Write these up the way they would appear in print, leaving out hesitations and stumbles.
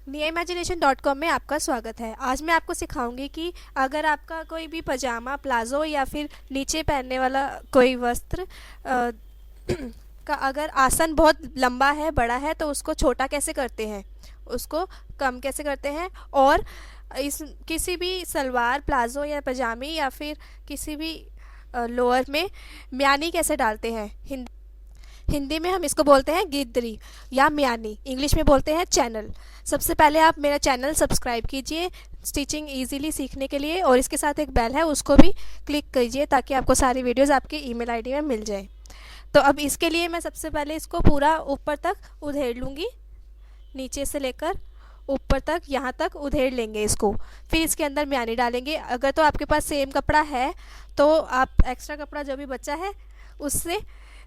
neimagination.com में आपका स्वागत है। आज मैं आपको सिखाऊंगी कि अगर आपका कोई भी पजामा, प्लाज़ो या फिर नीचे पहनने वाला कोई वस्त्र का अगर आसन बहुत लंबा है, बड़ा है, तो उसको छोटा कैसे करते हैं, उसको कम कैसे करते हैं, और इस किसी भी सलवार, प्लाज़ो या पजामी या फिर किसी भी लोअर में म्यानी कैसे डालते हैं। हिंदी में हम इसको बोलते हैं गिद्दरी या म्यानी, इंग्लिश में बोलते हैं चैनल। सबसे पहले आप मेरा चैनल सब्सक्राइब कीजिए स्टिचिंग इजीली सीखने के लिए, और इसके साथ एक बेल है उसको भी क्लिक कीजिए ताकि आपको सारी वीडियोस आपके ईमेल आईडी में मिल जाए। तो अब इसके लिए मैं सबसे पहले इसको पूरा ऊपर तक उधेड़ लूँगी, नीचे से लेकर ऊपर तक, यहाँ तक उधेड़ लेंगे इसको। फिर इसके अंदर म्यानी डालेंगे। अगर तो आपके पास सेम कपड़ा है तो आप एक्स्ट्रा कपड़ा जो भी बचा है उससे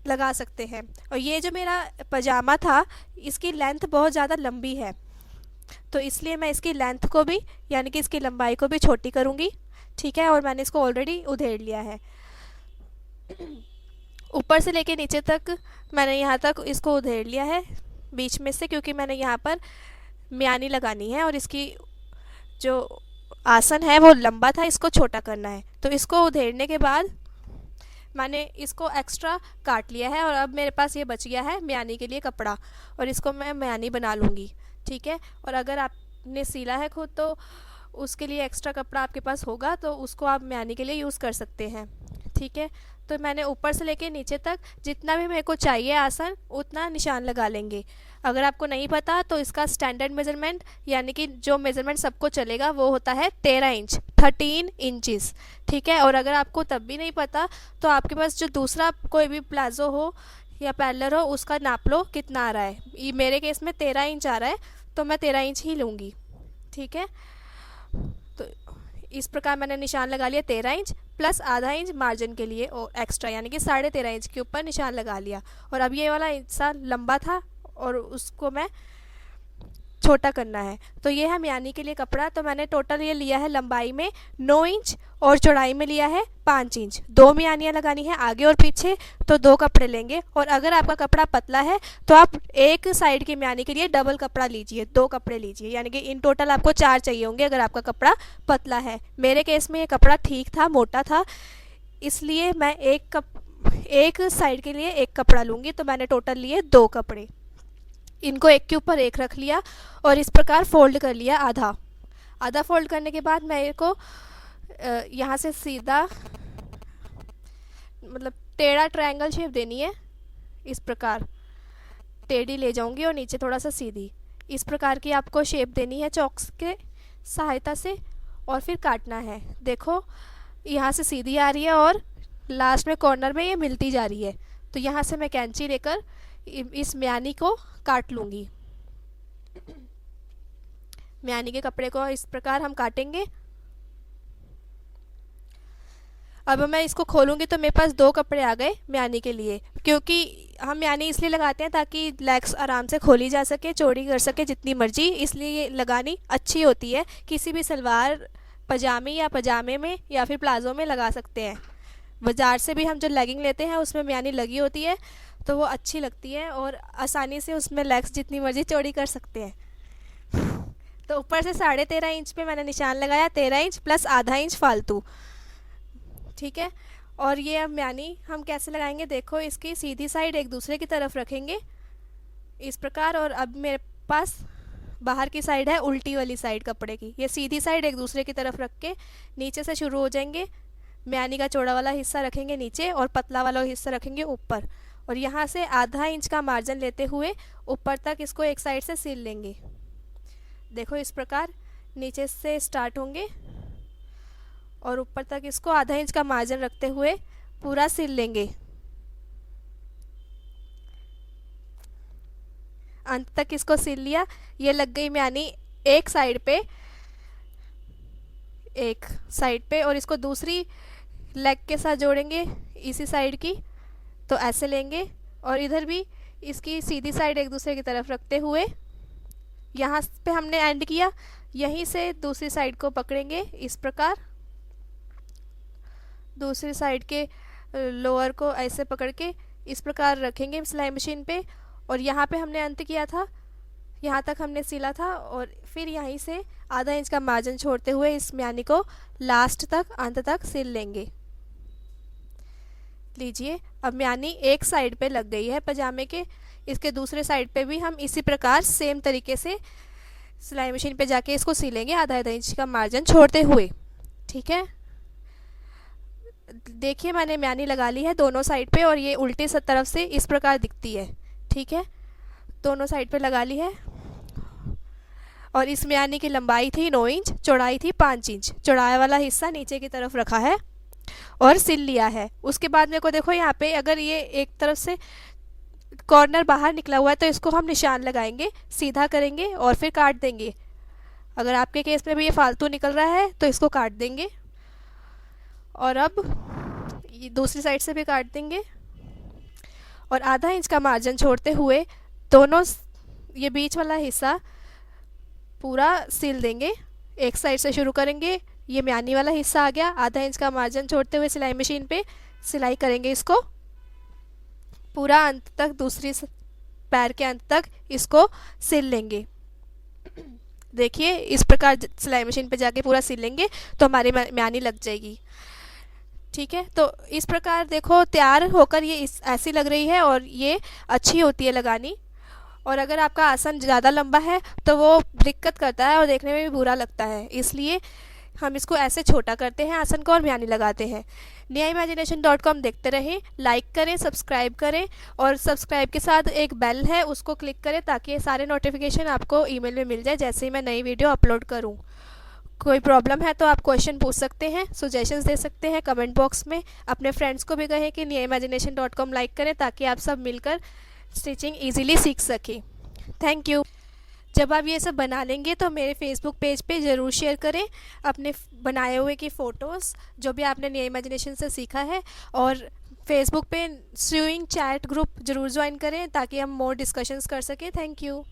लगा सकते हैं। और ये जो मेरा पजामा था इसकी लेंथ बहुत ज़्यादा लंबी है, तो इसलिए मैं इसकी लेंथ को भी यानी कि इसकी लंबाई को भी छोटी करूँगी। ठीक है, और मैंने इसको ऑलरेडी उधेड़ लिया है। ऊपर से लेके नीचे तक मैंने यहाँ तक इसको उधेड़ लिया है बीच में से, क्योंकि मैंने यहाँ पर म्यानी लगानी है और इसकी जो आसन है वो लंबा था, इसको छोटा करना है। तो इसको उधेड़ने के बाद मैंने इसको एक्स्ट्रा काट लिया है और अब मेरे पास ये बच गया है म्यानी के लिए कपड़ा, और इसको मैं म्यानी बना लूँगी। ठीक है, और अगर आपने सिला है खुद तो उसके लिए एक्स्ट्रा कपड़ा आपके पास होगा तो उसको आप म्यानी के लिए यूज़ कर सकते हैं। ठीक है, तो मैंने ऊपर से लेके नीचे तक जितना भी मेरे को चाहिए आसन उतना निशान लगा लेंगे। अगर आपको नहीं पता तो इसका स्टैंडर्ड मेज़रमेंट यानी कि जो मेज़रमेंट सबको चलेगा वो होता है 13 इंच, 13 इंचज़। ठीक है, और अगर आपको तब भी नहीं पता तो आपके पास जो दूसरा कोई भी प्लाज़ो हो या पैरलर हो उसका नाप लो कितना आ रहा है। ये मेरे केस में 13 इंच आ रहा है तो मैं 13 इंच ही लूँगी। ठीक है, तो इस प्रकार मैंने निशान लगा लिया 13 इंच प्लस आधा इंच मार्जिन के लिए और एक्स्ट्रा यानी कि 13.5 इंच के ऊपर निशान लगा लिया। और अब ये वाला हिस्सा लंबा था और उसको मैं छोटा करना है। तो ये है म्यानी के लिए कपड़ा। तो मैंने टोटल ये लिया है लंबाई में 9 इंच और चौड़ाई में लिया है 5 इंच। 2 म्यानियाँ लगानी है आगे और पीछे, तो 2 कपड़े लेंगे। और अगर आपका कपड़ा पतला है तो आप एक साइड की म्यानी के लिए डबल कपड़ा लीजिए, 2 कपड़े लीजिए, यानी कि इन टोटल आपको 4 चाहिए होंगे अगर आपका कपड़ा पतला है। मेरे केस में ये कपड़ा ठीक था, मोटा था, इसलिए मैं एक साइड के लिए एक कपड़ा लूँगी। तो मैंने टोटल लिए 2 कपड़े, इनको एक के ऊपर एक रख लिया और इस प्रकार फोल्ड कर लिया आधा। आधा फोल्ड करने के बाद मैं इसको यहाँ से सीधा मतलब टेढ़ा ट्रायंगल शेप देनी है। इस प्रकार टेढ़ी ले जाऊंगी और नीचे थोड़ा सा सीधी, इस प्रकार की आपको शेप देनी है चॉक्स के सहायता से, और फिर काटना है। देखो यहाँ से सीधी आ रही है और लास्ट में कॉर्नर में ये मिलती जा रही है। तो यहाँ से मैं कैंची लेकर इस म्यानी को काट लूँगी। म्यानी के कपड़े को इस प्रकार हम काटेंगे। अब मैं इसको खोलूँगी तो मेरे पास 2 कपड़े आ गए म्यानी के लिए, क्योंकि हम म्यानी इसलिए लगाते हैं ताकि लेग्स आराम से खोली जा सके, चौड़ी कर सके जितनी मर्जी, इसलिए ये लगानी अच्छी होती है। किसी भी सलवार, पजामी या पजामे में या फिर प्लाज़ो में लगा सकते हैं। बाज़ार से भी हम जो लेगिंग लेते हैं उसमें म्यानी लगी होती है तो वो अच्छी लगती है और आसानी से उसमें लेग्स जितनी मर्जी चौड़ी कर सकते हैं। तो ऊपर से 13.5 इंच पे मैंने निशान लगाया, 13 इंच प्लस आधा इंच फालतू। ठीक है, और ये अब म्यानी हम कैसे लगाएंगे, देखो इसकी सीधी साइड एक दूसरे की तरफ रखेंगे इस प्रकार, और अब मेरे पास बाहर की साइड है उल्टी वाली साइड कपड़े की। ये सीधी साइड एक दूसरे की तरफ रख के नीचे से शुरू हो जाएंगे। म्यानी का चौड़ा वाला हिस्सा रखेंगे नीचे और पतला वाला हिस्सा रखेंगे ऊपर, और यहाँ से आधा इंच का मार्जिन लेते हुए ऊपर तक इसको एक साइड से सिल लेंगे। देखो इस प्रकार नीचे से स्टार्ट होंगे और ऊपर तक इसको आधा इंच का मार्जिन रखते हुए पूरा सिल लेंगे। अंत तक इसको सिल लिया। ये लग गई म्यानी एक साइड पे, और इसको दूसरी लेग के साथ जोड़ेंगे इसी साइड की। तो ऐसे लेंगे और इधर भी इसकी सीधी साइड एक दूसरे की तरफ रखते हुए यहाँ पे हमने एंड किया, यहीं से दूसरी साइड को पकड़ेंगे इस प्रकार। दूसरी साइड के लोअर को ऐसे पकड़ के इस प्रकार रखेंगे सिलाई मशीन पे, और यहाँ पे हमने अंत किया था यहाँ तक हमने सिला था और फिर यहीं से आधा इंच का मार्जिन छोड़ते हुए इस म्यानी को लास्ट तक अंत तक सिल लेंगे। लीजिए अब म्यानी एक साइड पे लग गई है पजामे के। इसके दूसरे साइड पे भी हम इसी प्रकार सेम तरीके से सिलाई मशीन पे जाके इसको सिलेंगे आधा आधा इंच का मार्जिन छोड़ते हुए। ठीक है, देखिए मैंने म्यानी लगा ली है दोनों साइड पे और ये उल्टी तरफ से इस प्रकार दिखती है। ठीक है, दोनों साइड पे लगा ली है और इस म्यानी की लंबाई थी 9 इंच, चौड़ाई थी 5 इंच। चौड़ाई वाला हिस्सा नीचे की तरफ रखा है और सिल लिया है। उसके बाद मेरे को देखो यहाँ पे अगर ये एक तरफ से कॉर्नर बाहर निकला हुआ है तो इसको हम निशान लगाएंगे, सीधा करेंगे और फिर काट देंगे। अगर आपके केस में भी ये फालतू निकल रहा है तो इसको काट देंगे और अब ये दूसरी साइड से भी काट देंगे और आधा इंच का मार्जिन छोड़ते हुए दोनों ये बीच वाला हिस्सा पूरा सिल देंगे। एक साइड से शुरू करेंगे, ये म्यानी वाला हिस्सा आ गया, आधा इंच का मार्जिन छोड़ते हुए सिलाई मशीन पे सिलाई करेंगे इसको पूरा अंत तक, दूसरी पैर के अंत तक इसको सिल लेंगे। देखिए इस प्रकार सिलाई मशीन पे जाके पूरा सिल लेंगे तो हमारी म्यानी लग जाएगी। ठीक है, तो इस प्रकार देखो तैयार होकर ये ऐसी लग रही है और ये अच्छी होती है लगानी। और अगर आपका आसन ज़्यादा लंबा है तो वो दिक्कत करता है और देखने में भी बुरा लगता है, इसलिए हम इसको ऐसे छोटा करते हैं आसन को और म्यानी लगाते हैं। neaimagination.com देखते रहें, लाइक करें, सब्सक्राइब करें और सब्सक्राइब के साथ एक बेल है उसको क्लिक करें ताकि ये सारे नोटिफिकेशन आपको ईमेल में मिल जाए जैसे ही मैं नई वीडियो अपलोड करूँ। कोई प्रॉब्लम है तो आप क्वेश्चन पूछ सकते हैं, सजेशंस दे सकते हैं कमेंट बॉक्स में। अपने फ्रेंड्स को भी कहें कि neaimagination.com लाइक करें ताकि आप सब मिलकर स्टिचिंग ईजीली सीख सकें। Thank you. जब आप ये सब बना लेंगे तो मेरे फेसबुक पेज पे ज़रूर शेयर करें अपने बनाए हुए की फ़ोटोज़ जो भी आपने न्यू इमेजिनेशन से सीखा है, और फेसबुक पे स्यूइंग चैट ग्रुप ज़रूर ज्वाइन करें ताकि हम मोर डिस्कशंस कर सकें। Thank you.